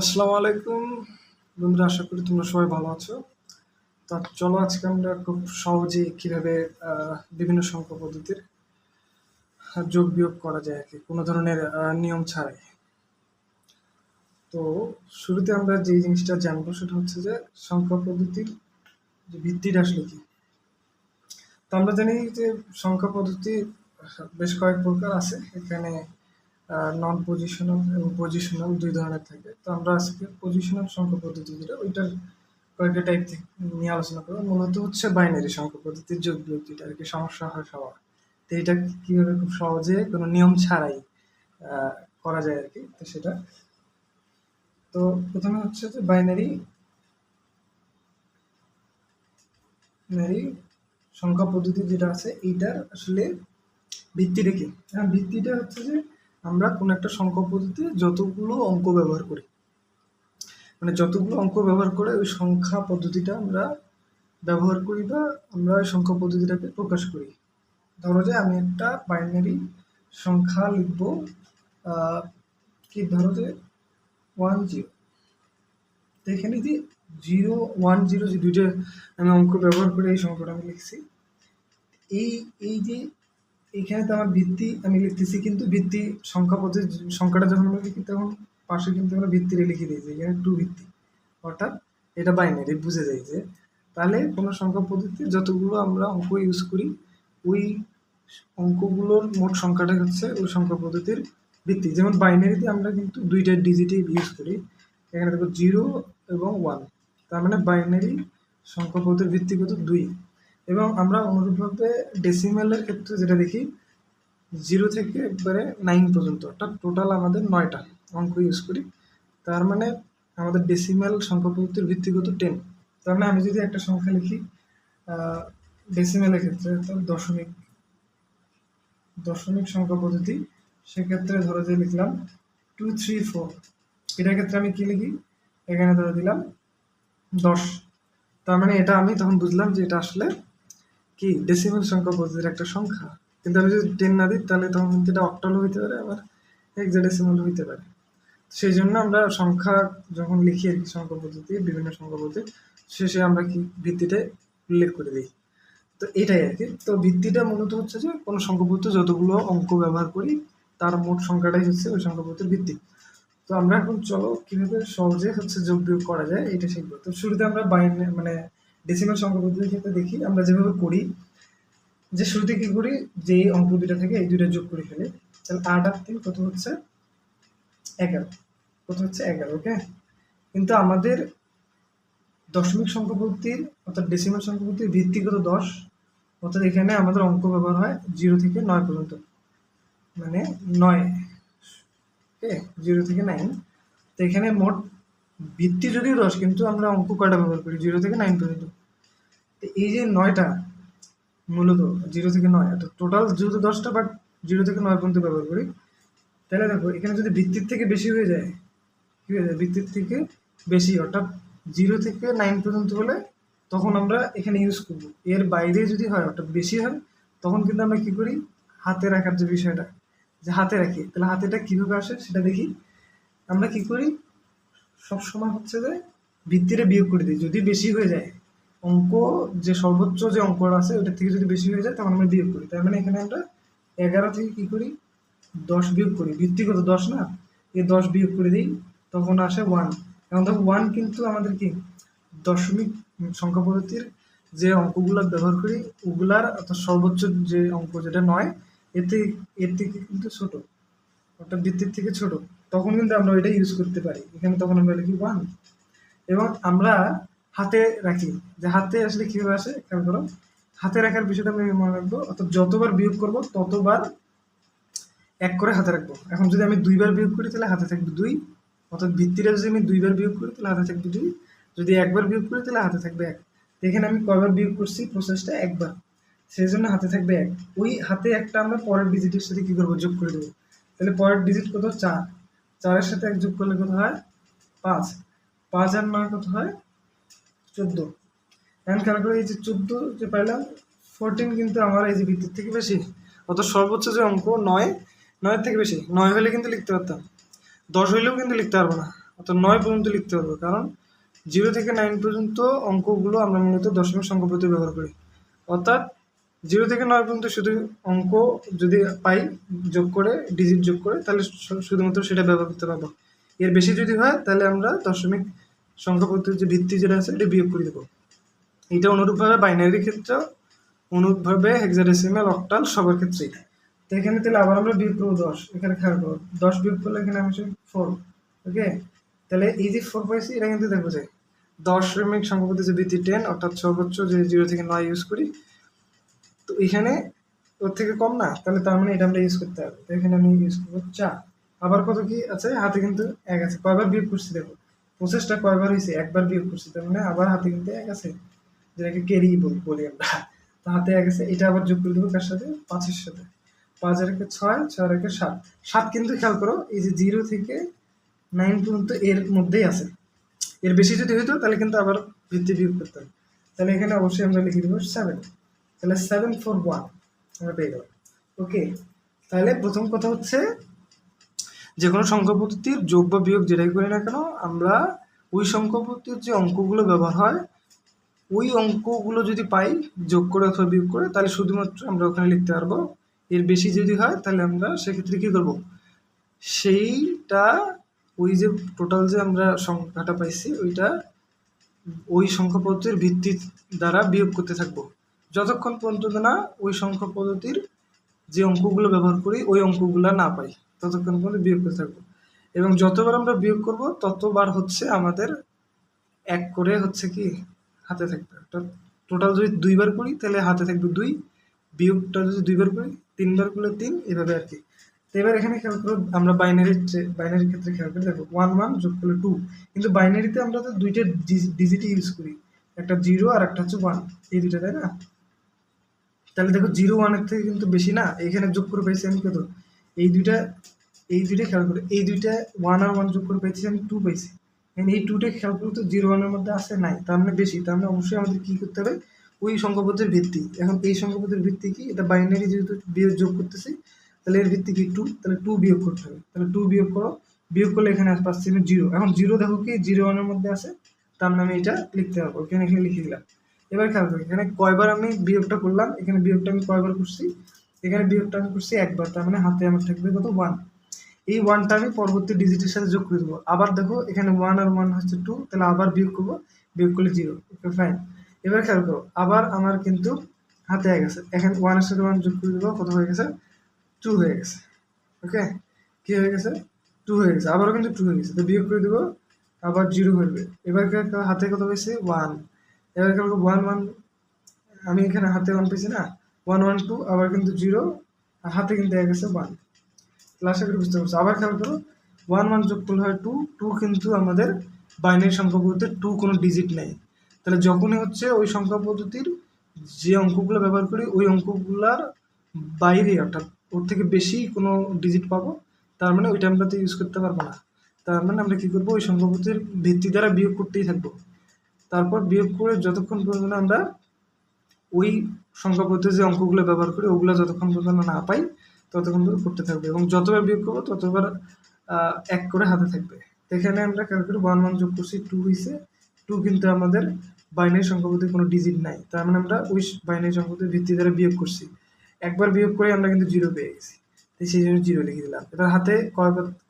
আসসালামু আলাইকুম বন্ধুরা, আশা করি তোমরা সবাই ভালো আছো। তা চলো আজকে আমরা খুব সহজে কিভাবে বিভিন্ন সংখ্যা পদ্ধতির যোগ বিয়োগ করা যায় আর কি, কোনো ধরনের নিয়ম ছাড়াই। তো শুরুতে আমরা যে জিনিসটা জানবো সেটা হচ্ছে যে সংখ্যা পদ্ধতির যে ভিত্তিটা আসলে কি। তো আমরা জানি যে সংখ্যা পদ্ধতি বেশ কয়েক প্রকার আছে। এখানে নন পজিশনাল এবং পজিশনাল দুই ধরনের থাকে। তো আমরা আজকে পজিশনাল সংখ্যা পদ্ধতি যেটা ওইটার কয়েকটা টাইপ থেকে নিয়ে আলোচনা করবো। মূলত হচ্ছে বাইনারি সংখ্যা পদ্ধতির যোগ বিয়োগ, যেটা আর কি সমস্যা হয় সবার। তো এটা কিভাবে খুব সহজে কোনো নিয়ম ছাড়াই আহ, করা যায় আর কি, তো সেটা। তো প্রথমে হচ্ছে যে বাইনারি বাইনারি সংখ্যা পদ্ধতি যেটা আছে এইটার আসলে ভিত্তিটা কি। ভিত্তিটা হচ্ছে যে আমরা কোনো একটা সংখ্যা পদ্ধতিতে যতগুলো অঙ্ক ব্যবহার করি, মানে যতগুলো অঙ্ক ব্যবহার করে ওই সংখ্যা পদ্ধতিটা আমরা ব্যবহার করি বা আমরা ওই সংখ্যা পদ্ধতিটাকে প্রকাশ করি। ধরো যে আমি একটা বাইনারি সংখ্যা লিখব, কি ধরো যে 10। তো এখানে যে 0 1 0 যে দুইটা আমি অঙ্ক ব্যবহার করে এই সংখ্যাটা আমি লিখছি। এই এই যে এইখানে তো আমার ভিত্তি আমি লিখতেছি, কিন্তু ভিত্তি সংখ্যা পদ্ধতি সংখ্যাটা যখন আমরা লিখি তখন পাশে কিন্তু আমরা ভিত্তিরে লিখে দিয়েছি, এখানে টু ভিত্তি। অর্থাৎ এটা বাইনারি, বুঝে যায় যে তাহলে কোনো সংখ্যা পদ্ধতিতে যতগুলো আমরা অঙ্ক ইউজ করি ওই অঙ্কগুলোর মোট সংখ্যাটাই হচ্ছে ওই সংখ্যা পদ্ধতির ভিত্তি। যেমন বাইনারিতে আমরা কিন্তু দুইটা ডিজিটই ইউজ করি, এখানে দেখো 0 এবং 1। তার মানে বাইনারি সংখ্যা পদ্ধতির ভিত্তি কত 2। এবং আমরা অনুরূপভাবে ডেসিমেলের ক্ষেত্রে যেটা দেখি 0 থেকে একবারে 9 পর্যন্ত, অর্থাৎ টোটাল আমাদের 9টা অঙ্ক ইউজ করি। তার মানে আমাদের ডেসিমেল সংখ্যা পদ্ধতির ভিত্তি কত 10। তার মানে আমি যদি একটা সংখ্যা লিখি ডেসিমেলের ক্ষেত্রে, অর্থাৎ দশমিক দশমিক সংখ্যা পদ্ধতি, সেক্ষেত্রে ধরো যে লিখলাম 2 3 4। এটার ক্ষেত্রে আমি কি লিখি, এখানে ধরে দিলাম 10। তার মানে এটা আমি তখন বুঝলাম যে এটা আসলে কি ডেসিমেল সংখ্যা পদ্ধতির একটা সংখ্যা। কিন্তু আমি যদি 10 না দিই তাহলে তখন কিন্তু এটা অক্টালও হইতে পারে, আবার হেক্সাডেসিমাল হইতে পারে। সেই জন্য আমরা সংখ্যা যখন লিখি আর কি সংখ্যা পদ্ধতি, বিভিন্ন সংখ্যা পদ্ধতি শেষে আমরা কি ভিত্তিটা উল্লেখ করে দিই। তো এটাই আর কি। তো ভিত্তিটা মূলত হচ্ছে যে কোনো সংখ্যা পদ্ধতি যতগুলো অঙ্ক ব্যবহার করি তার মোট সংখ্যাটাই হচ্ছে ওই সংখ্যা পদ্ধতির ভিত্তি। তো আমরা এখন চলো কিভাবে সহজে হচ্ছে যোগ বিয়োগ করা যায় এটা শিখবো। তো শুরুতে আমরা মানে ডেসিমাল সংখ্যা পদ্ধতির ক্ষেত্রে দেখি আমরা যেভাবে করি, যে শুরুতে কি করি, যে অঙ্ক দুইটা থেকে এই দুইটা যোগ করে ফেলি। তাহলে 8 আর 3 কত হচ্ছে 11, কত হচ্ছে 11। ওকে, কিন্তু আমাদের দশমিক সংখ্যা পদ্ধতির অর্থাৎ ডেসিমাল সংখ্যা পদ্ধতির ভিত্তি কত 10। অর্থাৎ এখানে আমাদের অঙ্ক ব্যবহার হয় 0 থেকে 9 পর্যন্ত, মানে 9। ওকে, 0 থেকে 9। তো এখানে মোট ভিত্তি যদিও 10, কিন্তু আমরা অঙ্ক কয়টা ব্যবহার করি 0 থেকে 9 পর্যন্ত। তো এই যে 9টা মূলত 0 থেকে 9, অর্থাৎ টোটাল যেহেতু 10টা, বাট 0 থেকে 9 পর্যন্ত ব্যবহার করি। তাহলে দেখো এখানে যদি ভিত্তির থেকে বেশি হয়ে যায়, কি হয়ে যায়, ভিত্তির থেকে বেশি অর্থাৎ 0 থেকে 9 পর্যন্ত হলে তখন আমরা এখানে ইউজ করব। এর বাইরে যদি হয় অর্থাৎ বেশি হয় তখন কিন্তু আমরা কি করি, হাতে রাখার যে বিষয়টা, যে হাতে রাখি। তাহলে হাতেটা কিভাবে আসে সেটা দেখি। আমরা কি করি, সবসময় হচ্ছে যে ভিত্তিরে বিয়োগ করে দিই। যদি বেশি হয়ে যায় অঙ্ক, যে সর্বোচ্চ যে অঙ্কটা আছে ওটার থেকে যদি বেশি হয়ে যায় তখন আমরা বিয়োগ করি। তার মানে এখানে আমরা 11 থেকে কি করি 10 বিয়োগ করি। ভিত্তিগত 10 না, এই 10 বিয়োগ করে দিই, তখন আসে 1। এখন দেখো 1 কিন্তু আমাদের কি দশমিক সংখ্যা পদ্ধতির যে অঙ্কগুলো ব্যবহার করি ওগুলার অর্থাৎ সর্বোচ্চ যে অঙ্ক যেটা 9, এর থেকে কিন্তু ছোট, অর্থাৎ ভিত্তির থেকে ছোট। তখন কিন্তু আমরা ওইটা ইউজ করতে পারি। এখানে তখন আমরা লিখি 1। এবং আমরা হাতে রাখি, যে হাতে আসলে কিভাবে আসে খেয়াল করো। হাতে রাখার বিষয়টা আমি মনে রাখবো, অর্থাৎ যতবার বিয়োগ করবো ততবার এক করে হাতে রাখবো। এখন যদি আমি 2বার বিয়োগ করি তাহলে হাতে থাকবে 2, অর্থাৎ ভিত্তিটা যদি আমি 2বার বিয়োগ করি তাহলে হাতে থাকবে 2, যদি একবার বিয়োগ করি তাহলে হাতে থাকবে 1। এখানে আমি কয়বার বিয়োগ করছি, প্রসেসটা একবার, সেই জন্য হাতে থাকবে 1। ওই হাতে একটা আমরা পরের ডিজিটের সাথে কি করবো, যোগ করে দেবো। তাহলে পরের ডিজিট কত 4, 4-এর সাথে 1 যোগ করলে কত হয় 5, 5 আর 9 কত হয় 14। এখন খেয়াল করে এই যে 14 যে পাইলাম, 14 কিন্তু আমার এই যে ভিত্তির থেকে বেশি, অর্থাৎ সর্বোচ্চ যে অঙ্ক 9, 9-এর থেকে বেশি। 9 হলে কিন্তু লিখতে পারতাম, 10 হইলেও কিন্তু লিখতে পারবো না। অর্থাৎ 9 পর্যন্ত লিখতে পারবো, কারণ 0 থেকে 9 পর্যন্ত অঙ্কগুলো আমরা মূলত দশমিক সংখ্যা পদ্ধতি ব্যবহার করি। অর্থাৎ 0 থেকে 9 পর্যন্ত শুধু অঙ্ক যদি পাই যোগ করে, ডিজিট যোগ করে, তাহলে শুধুমাত্র সেটা ব্যবহার করতে পারবো। এর বেশি যদি হয় তাহলে আমরা দশমিক সংখ্যা পদ্ধতির যে ভিত্তি যেটা আছে এটা বিয়োগ করে দেবো। এটা অনুরূপভাবে বাইনারির ক্ষেত্রেও, অনুরূপভাবে হেক্সাডেসিমাল, অক্টাল সবার ক্ষেত্রেই। তো এখানে তাহলে আবার আমরা বিয়োগ করবো 10, এখানে খেয়াল করবো 10 বিয়োগ করলে এখানে আসে 4। ওকে, তাহলে এই যে 4 পাইছি এটা কিন্তু দেখবো যে দশমিক সংখ্যা পদ্ধতি যে ভিত্তি 10, অর্থাৎ সর্বোচ্চ যে 0 থেকে 9 ইউজ করি, তো এখানে ওর থেকে কম না, তাহলে তার মানে এটা আমরা ইউজ করতে হবে। তো এখানে আমি ইউজ করবো 4। আবার কত কি আছে হাতে, কিন্তু 1 আছে। কয়বার বিয়োগ করছি দেখো, প্রসেসটা কয়বার হয়েছে, একবার বিয়োগ করছি, তার মানে আবার হাতে কিন্তু 1 আছে, যেটাকে ক্যারি বলি আমরা। তো হাতে 1 আছে, এটা আবার যোগ করে দেবো কার সাথে, 5-এর সাথে। 5 আর 1 6, 6 আর 1 7। 7 কিন্তু খেয়াল করো এই যে 0 থেকে 9 পর্যন্ত এর মধ্যেই আছে। এর বেশি যদি হইতো তাহলে কিন্তু আবার ভিত্তি বিয়োগ করতে হবে। তাহলে এখানে অবশ্যই আমরা লিখে দেবো 7। তাহলে 7 4 1 আমরা পেয়ে গেলাম। ওকে, তাহলে প্রথম কথা হচ্ছে যে কোনো সংখ্যা পদ্ধতির যোগ বা বিয়োগ যেটাই করি না কেন, আমরা ওই সংখ্যা পদ্ধতির যে অঙ্কগুলো ব্যবহার হয় ওই অঙ্কগুলো যদি পাই যোগ করে অথবা বিয়োগ করে, তাহলে শুধুমাত্র আমরা ওখানে লিখতে পারবো। এর বেশি যদি হয় তাহলে আমরা সেক্ষেত্রে কী করবো, সেইটা ওই যে টোটাল যে আমরা সংখ্যাটা পাইছি ওইটা ওই সংখ্যা পদ্ধতির ভিত্তি দ্বারা বিয়োগ করতে থাকবো, যতক্ষণ পর্যন্ত না ওই সংখ্যা পদ্ধতির যে অঙ্কগুলো ব্যবহার করি ওই অঙ্কগুলো না পাই, ততক্ষণ পর্যন্ত বিয়োগ করতে থাকবো। এবং যতবার আমরা বিয়োগ করব ততবার হচ্ছে আমাদের 1 করে হচ্ছে কি হাতে থাকবে। টোটাল যদি 2 বার করি তাহলে হাতে থাকবে 2, বিয়োগটা যদি 2 বার করি 3 বার করলে 3, এভাবে আর কি। তো এবার এখানে খেয়াল করো, আমরা বাইনারির ক্ষেত্রে খেয়াল করে দেখো 1 1 যোগ করলে 2, কিন্তু বাইনারিতে আমরা তো দুইটা ডিজিট ইউজ করি, একটা 0 আর একটা হচ্ছে 1, এই দুইটা, তাই না? তাহলে দেখো 0 1 এর থেকে কিন্তু বেশি না, এখানে যোগ করে পাইছি আমি কত, এই দুইটা খেয়াল করে, এই দুইটা 1 আর 1 যোগ করে পাইছি আমি 2 পাইছি। এই 2টা খেয়াল করলে তো 0 1 এর মধ্যে আসে নাই, তার মানে বেশি, তার মানে অবশ্যই আমাদের কি করতে হবে, ওই সংখ্যাপদের ভিত্তি। এখন এই সংখ্যাপদের ভিত্তি কি, এটা বাইনারি যেহেতু বিয়োগ যোগ করতেছি, তাহলে এর ভিত্তি কি 2, তাহলে 2 বিয়োগ করতে হবে। তাহলে 2 বিয়োগ করো, বিয়োগ করলে এখানে পাচ্ছি আমি 0। এখন 0 দেখো কি 0 1 এর মধ্যে আছে, তার মানে আমি এটা লিখতে পারবো, এখানে লিখে দিলাম। এবার খেয়াল করি এখানে কয়বার আমি বিয়োগটা করলাম, এখানে বিয়োগটা আমি কয়বার করছি, এখানে বিয়োগটা আমি করছি একবার, তার মানে হাতে আমার থাকবে কত 1। এই 1টা আমি পরবর্তী ডিজিটের সাথে যোগ করে দেবো। আবার দেখো এখানে 1 আর 1 হচ্ছে 2, তাহলে আবার বিয়োগ করবো, বিয়োগ করলে 0। Okay fine. এবার খেয়াল করো আবার আমার কিন্তু হাতে 1 আছে, এখানে 1 এর সাথে 1 যোগ করে দেবো, কত হয়ে গেছে, 2 হয়ে গেছে। ওকে, কি হয়ে গেছে, 2 হয়ে গেছে, আবারও কিন্তু 2 হয়ে গেছে, তো বিয়োগ করে দেবো, আবার 0 হয়ে। এবার হাতে কত হয়েছে 1। এবার খেয়াল করো 1 1, আমি এখানে হাতে 1 পেয়েছি না, 1 1 2, আবার কিন্তু 0, আর হাতে কিন্তু 1 আছে 1। আশা করি বুঝতে পারছো। আবার খেয়াল করো 1 1 যোগ করলে হয় 2, 2 কিন্তু আমাদের বাইনারি সংখ্যা পদ্ধতির 2 কোনো ডিজিট নেই। তাহলে যখনই হচ্ছে ওই সংখ্যা পদ্ধতির যে অঙ্কগুলো ব্যবহার করি ওই অঙ্কগুলার বাইরে, অর্থাৎ ওর থেকে বেশি কোনো ডিজিট পাবো, তার মানে ওইটা আমরা তো ইউজ করতে পারবো না। তার মানে আমরা কী করবো, ওই সংখ্যা পদ্ধতির ভিত্তি দ্বারা বিয়োগ করতেই থাকবো। তারপর বিয়োগ করে যতক্ষণ পর্যন্ত আমরা ওই সংখ্যা পদ্ধতির যে অঙ্কগুলো ব্যবহার করি ওগুলো যতক্ষণ পর্যন্ত না পাই ততক্ষণ পর্যন্ত করতে থাকবে, এবং যতবার বিয়োগ করবো ততবার 1 করে হাতে থাকবে। এখানে আমরা খেয়াল করি 1 1 যোগ করছি 2 হয়েছে, 2 কিন্তু আমাদের বাইনারি সংখ্যা পদ্ধতির কোনো ডিজিট নাই, তার মানে আমরা ওই বাইনারি সংখ্যা পদ্ধতির ভিত্তি দ্বারা বিয়োগ করছি। একবার বিয়োগ করে আমরা কিন্তু 0 পেয়ে গেছি, তো সেই জন্য 0 লিখে দিলাম। এবার হাতে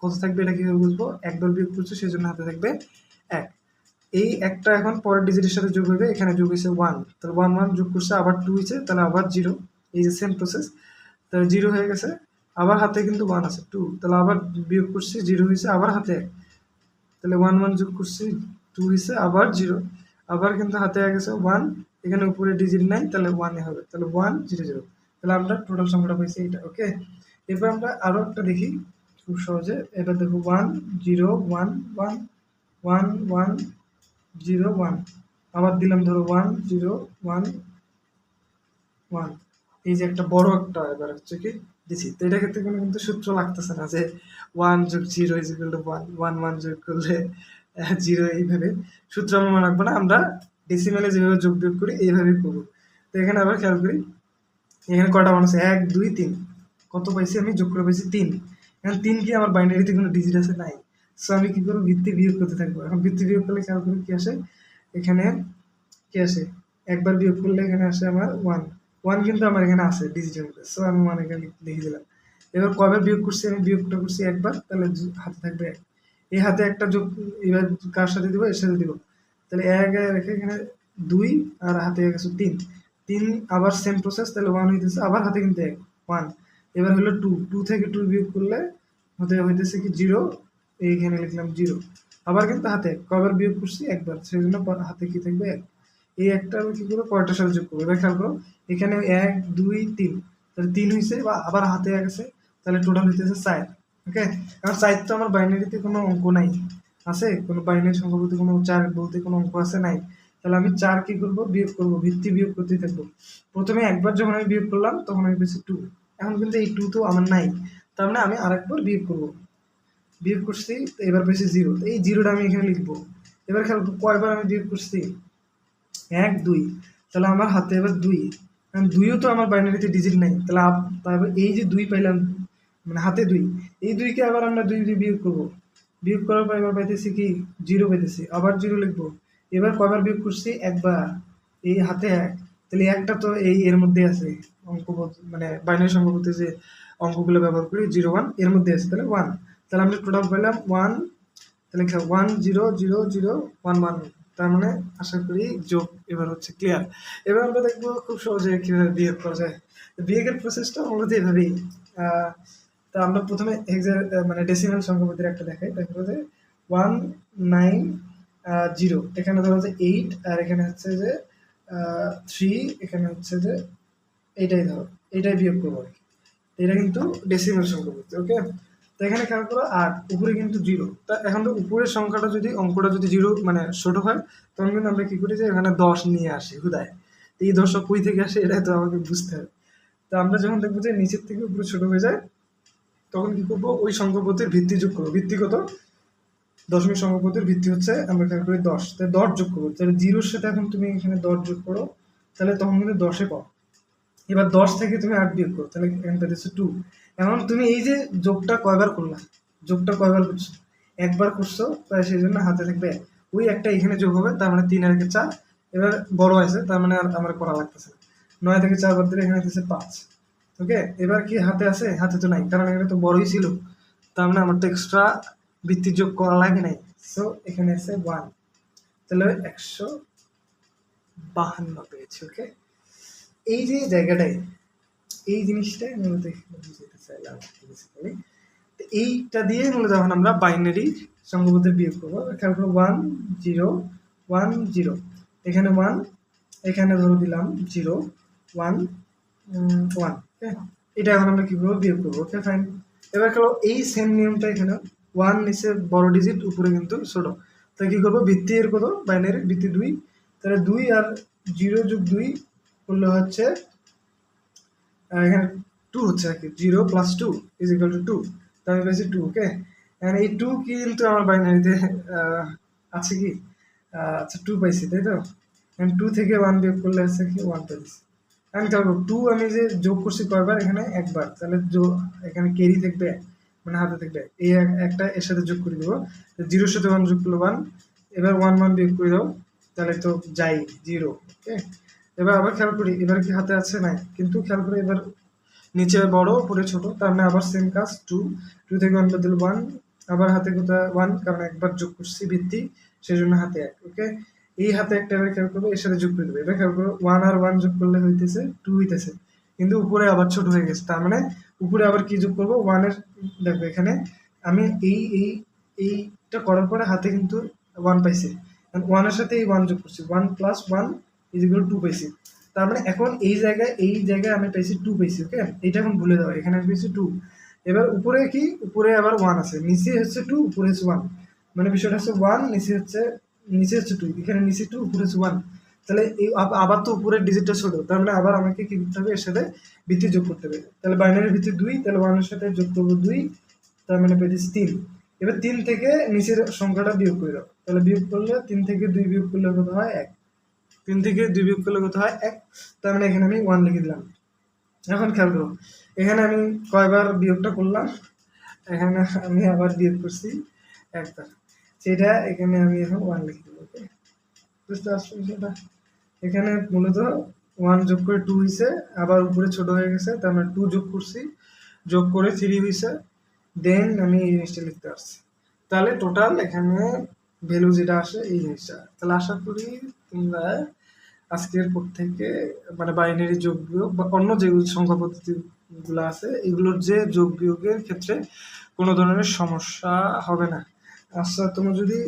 কত থাকবে এটা কীভাবে বুঝবো, একবার বিয়োগ করছি সেই জন্য হাতে থাকবে 1। এই একটা এখন পরের ডিজিটের সাথে যোগ হবে, এখানে যোগ হয়েছে 1, তাহলে 1 1 যোগ করছে, আবার 2 হয়েছে, তাহলে আবার 0, এই যে সেম প্রসেস, তাহলে 0 হয়ে গেছে। আবার হাতে কিন্তু 1 আছে 2, তাহলে আবার বিয়োগ করছি 0 হয়েছে, আবার হাতে 1, তাহলে 1 1 যোগ করছি 2 হয়েছে, আবার 0, আবার কিন্তু হাতে 1 আছে 1, এখানে উপরে ডিজিট নাই, তাহলে 1 এ হবে, তাহলে 1 0 0, তাহলে আমরা টোটাল সংখ্যাটা পাইছি এটা। ওকে, এরপর আমরা আরও একটা দেখি খুব সহজে। এবার দেখো 1 0 1 1 1 1 0 1, আবার দিলাম ধরো 1 0 1 1, এই যে একটা বড় একটা এবার হচ্ছে কি দিছি। তো এটা ক্ষেত্রে কোনো কিন্তু সূত্র লাগতেছে না যে 1 যোগ 0 ইজ ইকুয়াল টু 1, 1 1 যোগ করলে 0, এইভাবে সূত্র আমরা মনে রাখবো না, আমরা ডেসিমেলে যেভাবে যোগ বিয়োগ করি এইভাবেই করবো। তো এখানে আবার খেয়াল করি এখানে কয়টা মান আছে, 1 2 3, কত পাইছি আমি, যোগ করে পাইছি 3। এখন 3 কি আমার বাইনারিতে কোনো ডিজিট আছে, নাই, সো আমি কি করবো, ভিত্তি বিয়োগ করতে থাকবো। এখন ভিত্তি বিয়োগ করলে খেয়াল করে কি আসে, এখানে কি আসে, একবার বিয়োগ করলে এখানে আসে আমার ওয়ান। ওয়ান কিন্তু আমার এখানে আছে ডিজিটের মধ্যে, সো আমি ওয়ান এখানে লিখে দিলাম। এবার কবে বিয়োগ করছি, আমি বিয়োগটা করছি একবার, তাহলে হাতে থাকবে এক। এই হাতে একটা যোগ, এবার কার সাথে দিব, এর সাথে দিব। তাহলে এক রেখে এখানে দুই, আর হাতে গেছে তিন। তিন আবার সেম প্রসেস, তাহলে ওয়ান হইতেছে, আবার হাতে কিন্তু এক, ওয়ান। এবার হলো টু, টু থেকে টু বিয়োগ করলে হইতেছে কি জিরো, এইখানে লিখলাম জিরো। আবার কিন্তু হাতে এক, কবার বিয়োগ করছি একবার, সেই জন্য হাতে কি থাকবে এক। এই একটা আমি কি করবো, কয়টার সাথে যোগ করবো, এবার খেয়াল করো এখানে এক দুই তিন, তাহলে তিন হয়েছে বা আবার হাতে এক আছে, তাহলে টোটাল হইতেছে চার। ওকে, এখন চার তো আমার বাইনারিতে কোনো অঙ্ক নাই, আছে কোনো বাইনারি সংখ্যা বলতে কোনো চার বলতে কোনো অঙ্ক আছে নাই। তাহলে আমি চার কি করবো, বিয়োগ করবো, ভিত্তি বিয়োগ করতেই থাকবো। প্রথমে একবার যখন আমি বিয়োগ করলাম তখন আমি পেয়েছি টু, এখন কিন্তু এই টু তো আমার নাই, তার মানে আমি আরেকবার বিয়োগ করবো। বিয়োগ করছি, এবার পেয়েছি জিরো, এই জিরোটা আমি এখানে লিখবো। এবার খেয়াল কয়বার আমি বিয়োগ করছি, এক দুই, তাহলে আমার হাতে এবার দুই, কারণ দুইও তো আমার বাইনারিতে ডিজিট নাই, তাহলে তারপর এই যে দুই পাইলাম, মানে হাতে দুই, এই দুইকে আবার আমরা দুই দিয়ে বিয়োগ করবো। বিয়োগ করার পর এবার পাইতেছি কি, জিরো পাইতেছি, আবার জিরো লিখবো। এবার কবার বিয়োগ করছি, একবার, এই হাতে এক, তাহলে একটা তো এই এর মধ্যে আছে, অঙ্ক মানে বাইনারি সংখ্যা বলতে যে অঙ্কগুলো ব্যবহার করি, জিরো ওয়ান এর মধ্যে আছে, তাহলে ওয়ান। তাহলে আমরা টোটাল পেলাম ওয়ান, তাহলে one zero zero zero one one. তার মানে আশা করি যোগ এবার হচ্ছে ক্লিয়ার। এবার আমরা দেখবো খুব সহজে কিভাবে বিয়োগ করা যায়। বিয়োগের প্রসেসটা মূলত এভাবেই। তা আমরা প্রথমে মানে ডেসিমাল সংখ্যাপতির একটা দেখাই, দেখবো যে ওয়ান নাইন জিরো, এখানে ধরো যে এইট, আর এখানে হচ্ছে যে থ্রি, এখানে হচ্ছে যে এইটাই ধরো, এইটাই বিয়োগ করবো আর কি। এটা কিন্তু ডেসিমাল সংখ্যাপতি। ওকে, তো এখানে খেয়াল করো আট, উপরে কিন্তু জিরো। তা এখন তো উপরের সংখ্যাটা যদি, অঙ্কটা যদি জিরো মানে ছোট হয়, তখন কিন্তু আমরা কি করি যে এখানে 10 নিয়ে আসি হুদায়। তো এই 10 কই থেকে আসে, এটাই তো আমাকে বুঝতে হবে। তো আমরা যখন দেখবো যে নিচের থেকে উপরে ছোট হয়ে যায়, তখন কি করবো, ওই সংখ্যাপতির ভিত্তি যোগ করবো। ভিত্তি কত, দশমিক সংখ্যাপতির ভিত্তি হচ্ছে আমরা খেয়াল করি 10, তাই 10 যোগ করবো। তাহলে জিরোর সাথে এখন তুমি এখানে 10 যোগ করো, তাহলে তখন কিন্তু 10-এ পাও। এবার 10 থেকে তুমি 8 বিয়োগ করো, তাহলে এখানে পেতেছো 2। এখন তুমি এই যে যোগটা কয়বার করলা, যোগটা কয়বার করছো, একবার করছো, তাই সেই জন্য হাতে থাকবে এক। ওই একটা এখানে যোগ হবে, তার মানে 3 আর 1 4। এবার বড় আছে, তার মানে আর আমার করা লাগতেছে না। 9 থেকে 4 বাদ দিলে এখানে হচ্ছে 5। ওকে, এবার কি হাতে আছে, হাতে তো নাই, কারণ এখানে তো বড়ই ছিল, তার মানে আমার তো এক্সট্রা ভিত্তি যোগ করা লাগে নাই। সো এখানে আছে 1, তাহলে 152 পেয়েছি। ওকে, এই যে জায়গাটায়, এই জিনিসটাই মূলত এখানে বুঝাতে চাইলাম বেসিক্যালি। তো এইটা দিয়ে মূলত যখন আমরা বাইনারি সংখ্যাপতির বিয়োগ করবো, খেয়াল করো 1 0 1 0, এখানে 1, এখানে ধরো দিলাম 0 1 1। এটা এখন আমরা কি করবো, বিয়োগ করবো। Okay fine. এবার খেলো এই সেম নিয়মটা এখানে, 1 নিচে বড় ডিজিট, উপরে কিন্তু ছোট। তাহলে কি করবো, ভিত্তি এর কত, বাইনারি ভিত্তি 2, তাহলে 2 আর 0 যোগ 2 করলে হচ্ছে এখানে 2 হচ্ছে আর কি, 0 প্লাস 2 ইজ ইকুয়াল টু 2, তো আমি পেয়েছি 2। ওকে, এখানে এই 2 কিন্তু আমার বাইনারিতে আছে কি, আচ্ছা 2 পাইছি, তাই তো। এখন 2 থেকে 1 বিয়োগ করলে হচ্ছে কি 1 পাইছি। এখন কেমন 2 আমি যে যোগ করছি কয়বার, এখানে একবার, তাহলে এখানে ক্যারি থাকবে, মানে হাতে থাকবে এই একটা, এর সাথে যোগ করে দেবো, 0-র সাথে 1 যোগ করলে 1। এবার 1 1 বিয়োগ করে দাও, তাহলে তো যাই 0। ওকে, এবার আবার খেয়াল করি, এবার কি হাতে আছে, নাই, কিন্তু খেয়াল করি এবার নিচে বড় উপরে ছোট, তার মানে আবার সেম কাজ, 2 থেকে 1 বাদ দিলে 1, আবার হাতে কোথায় 1, কারণ একবার যোগ করছি ভিত্তি, সেই জন্য হাতে 1। ওকে, এই হাতে একটা এবার খেয়াল করবো, এর সাথে যোগ করে দেবো। এবার খেয়াল করবো 1 আর 1 যোগ করলে হইতেছে 2 হইতেছে, কিন্তু উপরে আবার ছোট হয়ে গেছে, তার মানে উপরে আবার কি যোগ করবো, 1 এর, দেখো এখানে আমি এইটা করার পরে হাতে কিন্তু 1 পাইছি, 1 এর সাথে এই 1 যোগ করছি, 1 প্লাস 1 ইজ ইকুয়াল টু 2 পাইছি। তার মানে এখন এই জায়গায় আমি পাইছি 2 পাইছি। ওকে, এইটা এখন ভুলে দাও, এখানে আমি পাইছি 2। এবার উপরে কি, উপরে আবার 1 আছে, নিচে হচ্ছে 2, উপরে হচ্ছে 1, মানে বিষয়টা হচ্ছে 1, নিচে হচ্ছে 2, এখানে নিচে 2, উপরে হচ্ছে 1। তাহলে এই আবার তো উপরের ডিজিটটা ছোট, তার মানে আবার আমাকে কি করতে হবে, এর সাথে ভিত্তি যোগ করতে হবে। তাহলে বাইনারি ভিত্তি 2, তাহলে 1 এর সাথে যোগ করবো 2, তার মানে পেয়েছি 3। এবার 3 থেকে নিচের সংখ্যাটা বিয়োগ করে দাও, তাহলে বিয়োগ করলে 3 থেকে 2 বিয়োগ করলে কত হয়, 1। 3 থেকে 2 বিয়োগ করলে কত হয়, 1। তার মানে এখানে আমি 1 লিখে দিলাম। এখন খেয়াল করো, এখানে আমি কয়বার বিয়োগটা করলাম, এখানে আমি আবার বিয়োগ করছি একবার, সেটা এখানে আমি এখন 1 লিখে দেবো। ওকে, বুঝতে পারছো বিষয়টা? এখানে মূলত 1 যোগ করে 2 হয়েছে, আবার উপরে ছোট হয়ে গেছে, তার মানে 2 যোগ করছি, যোগ করে 3 হয়েছে, দেন আমি এই জিনিসটা লিখতে পারছি। তাহলে টোটাল এখানে ভ্যালু যেটা আসে এই জিনিসটা। তাহলে আশা করি তোমরা আজকের পর থেকে মানে বাইনারি যোগ বিয়োগ বা অন্য যে সংখ্যা পদ্ধতিগুলো আছে এগুলোর যে যোগ বিয়োগের ক্ষেত্রে কোনো ধরনের সমস্যা হবে না। আচ্ছা, তোমরা যদি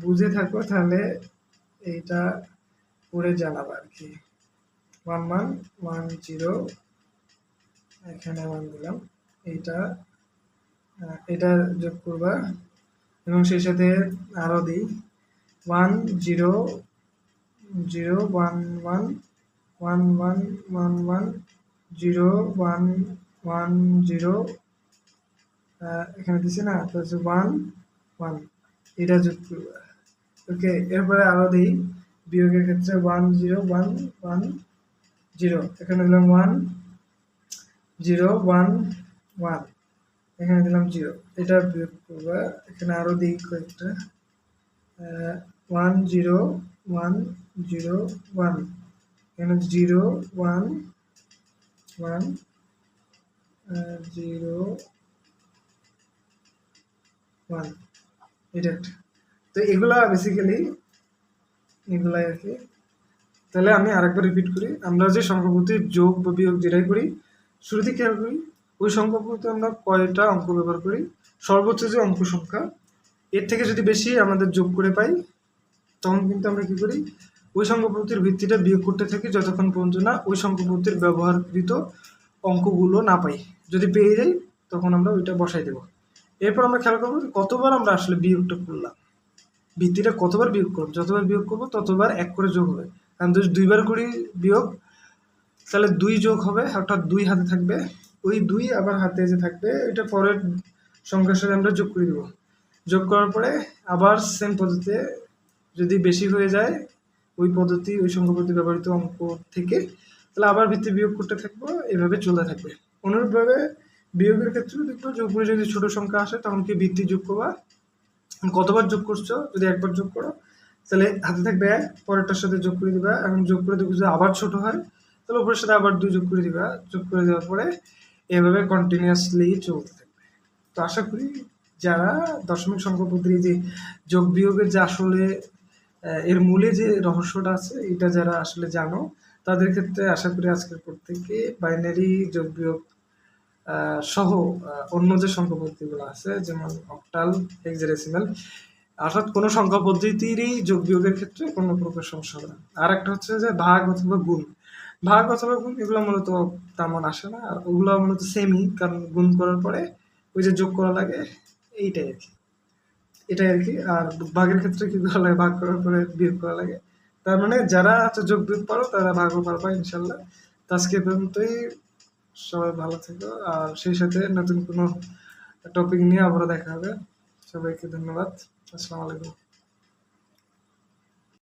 বুঝে থাকো তাহলে এইটা করে জানাবা আর কি। 1 1 1 0, এখানে 1 দিলাম, এইটা এটা যোগ করবা এবং সেই সাথে আরো দিই 1 0 0 1 1 1 1 1 1 0 1 1 0, এখানে দিছি না, তো হচ্ছে 1 1, এটা যোগ করবা। ওকে, এরপরে আরো দিই বিয়োগের ক্ষেত্রে 1 0 1 1 0, এখানে দিলাম 1 0 1 1, এখানে দিলাম 0, এটা বিয়োগ করবা। এখানে আরো দিই কয়েকটা 1 0 1 0 1, এখানে 0 1 1 0 1, এটা একটা। তো এগুলা বেসিক্যালি এগুলাই আর কি। তাহলে আমি আরেকবার রিপিট করি, আমরা যে সংখ্যা পদ্ধতির যোগ বা বিয়োগ যেটাই করি শুরুতে খেয়াল করি ওই সংখ্যা পদ্ধতি আমরা কয়টা অঙ্ক ব্যবহার করি, সর্বোচ্চ যে অঙ্ক সংখ্যা এর থেকে যদি বেশি আমাদের যোগ করে পাই তখন কিন্তু আমরা কি করি ওই সংখ্যা পদ্ধতির ভিত্তিটা বিয়োগ করতে থাকি যতক্ষণ পর্যন্ত না ওই সংখ্যা পদ্ধতির ব্যবহারকৃত অঙ্কগুলো না পাই। যদি পেয়ে যাই তখন আমরা ওইটা বসাই দেব। এরপর আমরা খেয়াল করবো কতবার আমরা আসলে বিয়োগটা করলাম, ভিত্তিটা কতবার বিয়োগ করবো, যতবার বিয়োগ করবো ততবার 1 করে যোগ হবে। কারণ যদি 2বার করি বিয়োগ তাহলে 2 যোগ হবে, অর্থাৎ 2 হাতে থাকবে, ওই 2 আবার হাতে যে থাকবে এটা পরের সংখ্যার সাথে আমরা যোগ করে দেবো। যোগ করার পরে আবার সেম পদ্ধতিতে যদি বেশি হয়ে যায় ওই পদ্ধতি ওই সংখ্যা পদ্ধতি ব্যবহৃত অঙ্ক থেকে তাহলে আবার ভিত্তি বিয়োগ করতে থাকবো, এভাবে চলতে থাকবে। অনুরূপভাবে বিয়োগের ক্ষেত্রেও দেখবো যে উপরে যদি ছোট সংখ্যা আসে তখন কি ভিত্তি যোগ করবা, কতবার যোগ করছো, যদি একবার যোগ করো তাহলে হাতে থাকবে 1, পরেরটার সাথে যোগ করে দিবা, এবং যোগ করে দেখবো যে আবার ছোট হয় তাহলে উপরের সাথে আবার 2 যোগ করে দিবা, যোগ করে দেওয়ার পরে এভাবে কন্টিনিউয়াসলি চলতে থাকবে। তো আশা করি যারা দশমিক সংখ্যা পদ্ধতির যে যোগ বিয়োগের যে আসলে এর মূলে যে রহস্যটা আছে এটা যারা আসলে জানো তাদের ক্ষেত্রে আশা করি আজকের পর থেকে বাইনারি যোগ বিয়োগ সহ অন্য যে সংখ্যা পদ্ধতিগুলো আছে যেমন অক্টাল, হেক্সাডেসিমাল, অর্থাৎ কোনো সংখ্যা পদ্ধতিরই যোগ বিয়োগের ক্ষেত্রে কোনো প্রকার সমস্যা হবে না। আর একটা হচ্ছে যে ভাগ অথবা গুণ, ভাগ অথবা গুণ এগুলো মূলত তেমন আসে না, আর ওগুলো মূলত সেমই, কারণ গুণ করার পরে ওই যে যোগ করা লাগে এইটাই আর কি, এটাই আর কি। আর ভাগের ক্ষেত্রে কি করা লাগে, ভাগ করার পরে বিয়োগ করা লাগে। তার মানে যারা হচ্ছে যোগ বিয়োগ পারো তারা ভাগও পারবা ইনশাল্লাহ। তো আজকে পর্যন্তই, সবাই ভালো থেকো, আর সেই সাথে নতুন কোনো টপিক নিয়ে আবারও দেখা হবে। সবাইকে ধন্যবাদ, আসসালামু আলাইকুম।